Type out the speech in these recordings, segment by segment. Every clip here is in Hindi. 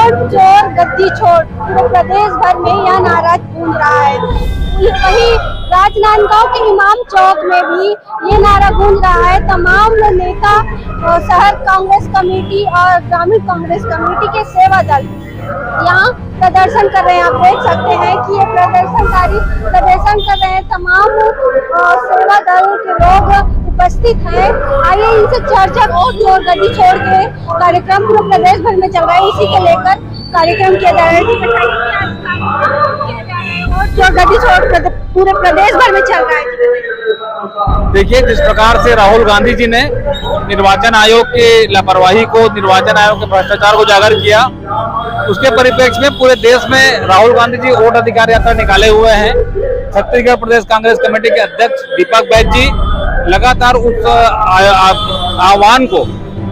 वोट चोर गद्दी छोड़, पूरे प्रदेश भर में यह नारा गूंज रहा है। वहीं राजनांदगांव के इमाम चौक में भी ये नारा गूंज रहा है। तमाम नेता शहर कांग्रेस कमेटी और ग्रामीण कांग्रेस कमेटी के सेवा दल यहाँ प्रदर्शन कर रहे हैं। आप देख सकते हैं कि ये प्रदर्शनकारी प्रदर्शन कर रहे हैं। तमाम सेवा दल के लोग उपस्थित हैं। आइए इनसे चर्चा वोट चोर गद्दी छोड़ के कार्यक्रम पूरे प्रदेश भर में चल रहा है, इसी के लेकर कार्यक्रम किया जा रहा है। वोट चोर गद्दी छोड़ पूरे प्रदेश भर में चल रहा है। देखिए, जिस प्रकार से राहुल गांधी जी ने निर्वाचन आयोग की लापरवाही को, निर्वाचन आयोग के भ्रष्टाचार को उजागर किया, उसके परिप्रेक्ष्य में पूरे देश में राहुल गांधी जी वोट अधिकार यात्रा निकाले हुए हैं। छत्तीसगढ़ प्रदेश कांग्रेस कमेटी के अध्यक्ष दीपक बैज जी लगातार उस आह्वान को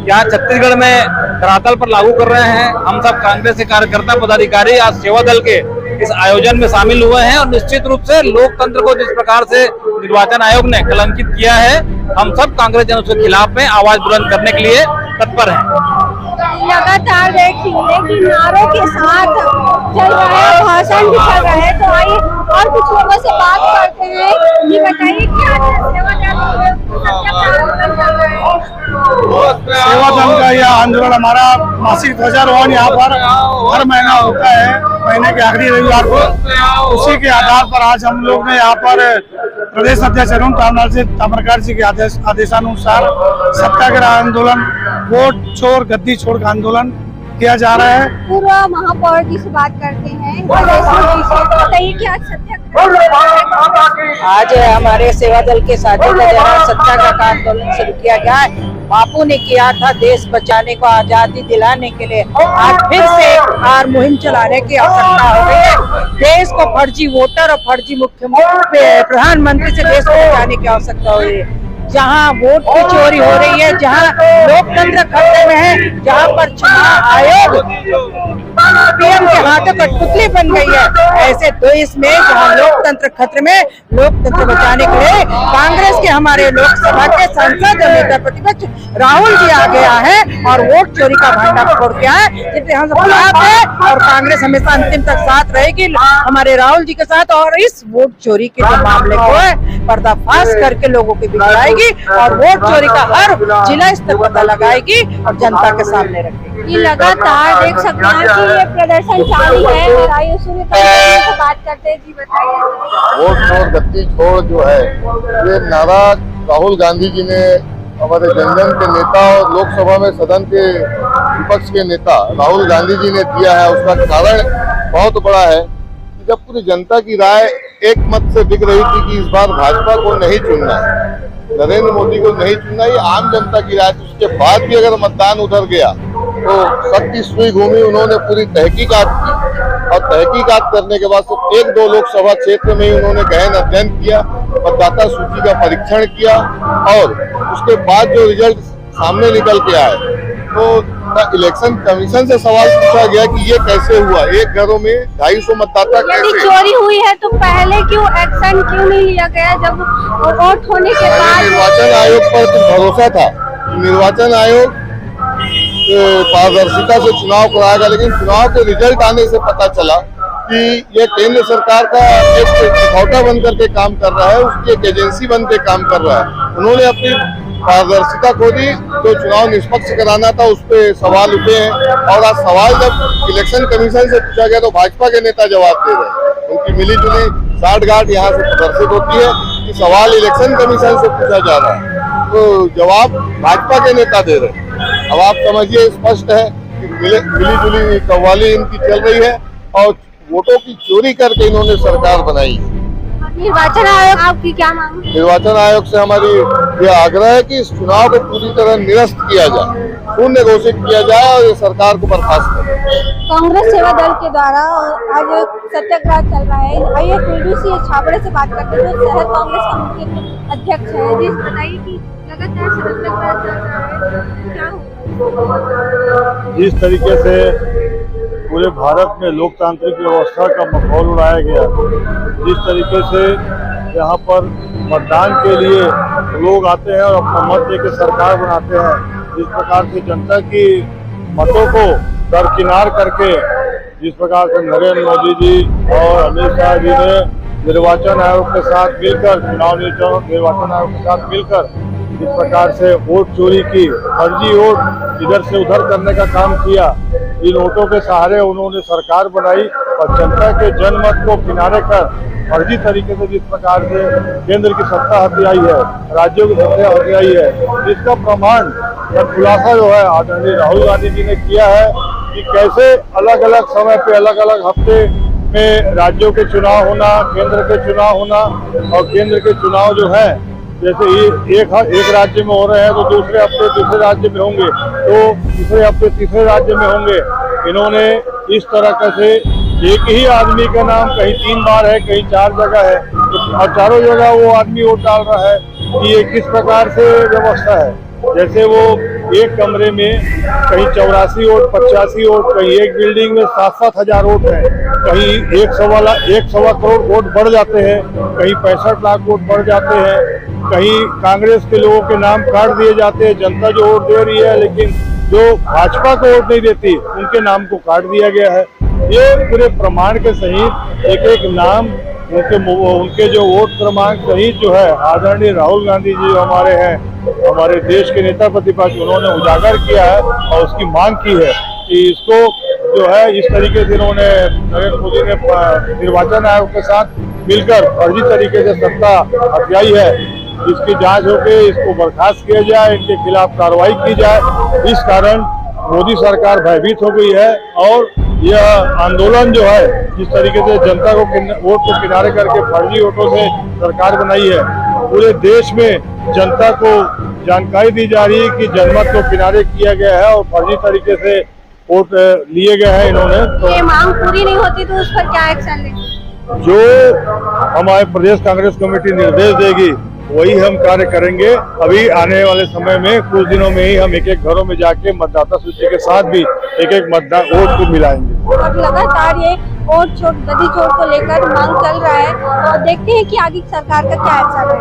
यहाँ छत्तीसगढ़ में धरातल पर लागू कर रहे हैं। हम सब कांग्रेस के कार्यकर्ता पदाधिकारी आज सेवा दल के इस आयोजन में शामिल हुए हैं और निश्चित रूप से लोकतंत्र को जिस प्रकार से निर्वाचन आयोग ने कलंकित किया है, हम सब कांग्रेस जन उसके खिलाफ में आवाज बुलंद करने के लिए तत्पर हैं। लगातार देखिए कि नारों के साथ चल रहा है, भाषण भी चल रहा है। तो आइए और कुछ लोगों से बात करते हैं। ये बताइए सेवा दल का यह आंदोलन हमारा मासिक ध्वजारोहण यहाँ पर हर महीना होता है, महीने के आखिरी रविवार को। उसी के आधार पर आज हम लोग ने यहाँ पर प्रदेश अध्यक्ष अरुण ताम्रकार जी के आदेशानुसार सत्याग्रह आंदोलन, वोट चोर गद्दी छोड़ का आंदोलन किया जा रहा है। पूर्व महापौर जी से बात करते हैं। बताइए कि आज सत्याग्रह, आज हमारे सेवा दल के साथियों के द्वारा सत्याग्रह का आंदोलन शुरू किया गया है। बापू ने किया था देश बचाने को, आजादी दिलाने के लिए। आज फिर से एक मुहिम चलाने की आवश्यकता हो गई है। देश को फर्जी वोटर और फर्जी मुख्यमंत्री प्रधानमंत्री से देश को बचाने की आवश्यकता हो रही है। जहाँ वोट की चोरी हो रही है, जहाँ लोकतंत्र खतरे में है, जहाँ पर चुनाव आयोग पीएम के हाथों कठपुतली बन गई है, ऐसे देश में जहाँ लोकतंत्र खतरे में, लोकतंत्र बचाने के लिए कांग्रेस के हमारे लोकसभा के सांसद और नेता प्रतिपक्ष राहुल जी आ गया है और वोट चोरी का भांडा फोड़ गया है। जिससे हम सब साथ है और कांग्रेस हमेशा अंतिम तक साथ रहेगी हमारे राहुल जी के साथ। और इस वोट चोरी के जो मामले को है पर्दाफाश करके लोगों के बीच लाएगी और वोट चोरी का हर जिला स्तर पता लगाएगी और जनता के सामने रखेगी। ये लगातार देख सकते हैं कि ये प्रदर्शन जारी है। और आइए से बात करते हैं। जी बताइए, वोट चोर गद्दी छोड़ जो है, ये नारा राहुल गांधी जी ने हमारे जनजन के नेता और लोकसभा में सदन के विपक्ष के नेता राहुल गांधी जी ने दिया है। उसका कारण बहुत बड़ा है कि जब पूरी जनता की राय एक मत से बिक रही थी कि इस बार भाजपा को नहीं चुनना है, नरेंद्र मोदी को नहीं चुनना, ये आम जनता की राय थी। उसके बाद भी अगर मतदान उधर गया तो सत्य सुई घूमी, उन्होंने पूरी तहकीकात की और तहकीकात करने के बाद सिर्फ 1-2 लोकसभा क्षेत्र में ही उन्होंने गहन अध्ययन किया, मतदाता सूची का परीक्षण किया और उसके बाद जो रिजल्ट सामने निकल के आए तो इलेक्शन कमीशन से सवाल पूछा गया कि ये कैसे हुआ, एक घरों में 250 मतदाता कैसे चोरी हुई है तो पहले क्यों एक्शन क्यों नहीं लिया गया जब वोट होने के बाद? निर्वाचन आयोग पर तो भरोसा था, निर्वाचन आयोग पारदर्शिता से चुनाव कराएगा, लेकिन चुनाव के रिजल्ट आने से पता चला कि ये केंद्र सरकार का एक मुखौटा बन करके काम कर रहा है, उसकी एक एजेंसी बन के काम कर रहा है। उन्होंने अपनी पारदर्शिता खो दी, जो चुनाव निष्पक्ष कराना था उस पर सवाल उठे हैं। और आज सवाल जब इलेक्शन कमीशन से पूछा गया तो भाजपा के नेता जवाब दे रहे हैं। उनकी मिली जुली साठगांठ यहाँ से प्रदर्शित होती है कि सवाल इलेक्शन कमीशन से पूछा जा रहा है तो जवाब भाजपा के नेता दे रहे हैं। अब आप समझिए, स्पष्ट है कि मिली जुली कव्वाली इनकी चल रही है और वोटों की चोरी करके इन्होंने सरकार बनाई। निर्वाचन आयोग आपकी क्या मांग? निर्वाचन आयोग से हमारी यह आग्रह है कि इस चुनाव को पूरी तरह निरस्त किया जाए, शून्य घोषित किया जाए और ये सरकार को बर्खास्त करे। कांग्रेस सेवा दल के द्वारा आज सत्याग्रह चल रहा है। आइए कुल्लू छाबड़े से बात करते हैं, जो शहर कांग्रेस कमेटी अध्यक्ष है। जी बताइए कि लगातार सत्याग्रह चल रहा है, क्या हुआ? जिस तरीके से पूरे भारत में लोकतांत्रिक व्यवस्था का माहौल उड़ाया गया, जिस तरीके से यहाँ पर मतदान के लिए लोग आते हैं और अपना मत देकर सरकार बनाते हैं, जिस प्रकार से जनता की मतों को दरकिनार करके जिस प्रकार से नरेंद्र मोदी जी और अमित शाह जी ने निर्वाचन आयोग के साथ मिलकर निर्वाचन आयोग के साथ मिलकर जिस प्रकार से वोट चोरी की, फर्जी वोट इधर से उधर करने का काम किया, इन वोटों के सहारे उन्होंने सरकार बनाई और जनता के जनमत को किनारे कर फर्जी तरीके से जिस प्रकार से केंद्र की सत्ता हथियाई है, राज्यों की सत्ता हथियाई है, इसका प्रमाण और खुलासा जो है आदरणीय राहुल गांधी जी ने किया है कि कैसे अलग अलग समय पे अलग अलग हफ्ते में राज्यों के चुनाव होना, केंद्र के चुनाव होना और केंद्र के चुनाव जो है जैसे एक राज्य में हो रहे हैं तो दूसरे हफ्ते दूसरे राज्य में होंगे, तो तीसरे हफ्ते तीसरे राज्य में होंगे। इन्होंने इस तरह से एक ही आदमी का नाम कहीं 3 बार है, कहीं 4 जगह है, और चारों जगह वो आदमी वोट डाल रहा है कि ये किस प्रकार से व्यवस्था है। जैसे वो एक कमरे में कहीं 84 वोट, 85 वोट, कहीं एक बिल्डिंग में 7-7 हजार वोट है, कहीं 1.25 करोड़ वोट बढ़ जाते हैं, कहीं 65 लाख वोट बढ़ जाते हैं, कहीं कांग्रेस के लोगों के नाम काट दिए जाते हैं। जनता जो वोट दे रही है लेकिन जो भाजपा को वोट नहीं देती उनके नाम को काट दिया गया है। ये पूरे प्रमाण के सहित एक एक नाम उनके जो वोट क्रमांक सहित जो है आदरणीय राहुल गांधी जी जो हमारे हैं, हमारे देश के नेता प्रतिपक्ष, उन्होंने उजागर किया है और उसकी मांग की है कि इसको जो है इस तरीके से इन्होंने नरेंद्र मोदी ने निर्वाचन आयोग के साथ मिलकर फर्जी तरीके से सत्ता हथियाई है, इसकी जांच होकर इसको बर्खास्त किया जाए, इनके खिलाफ कार्रवाई की जाए। इस कारण मोदी सरकार भयभीत हो गई है और यह आंदोलन जो है जिस तरीके से जनता को वोट को किनारे करके फर्जी वोटों से सरकार बनाई है, पूरे देश में जनता को जानकारी दी जा रही है कि जनमत को किनारे किया गया है और फर्जी तरीके से वोट लिए गए हैं इन्होंने। तो ये मांग पूरी नहीं होती तो उस पर क्या एक्शन लेंगे? जो हमारे प्रदेश कांग्रेस कमेटी निर्देश देगी वही हम कार्य करेंगे। अभी आने वाले समय में कुछ दिनों में ही हम एक एक घरों में जाके मतदाता सूची के साथ भी एक एक मतदान वोट को मिलाएंगे। अब लगातार ये वोट छोड़ गदी छोड़ को लेकर मांग चल रहा है और देखते हैं कि आगे सरकार का क्या एक्शन है।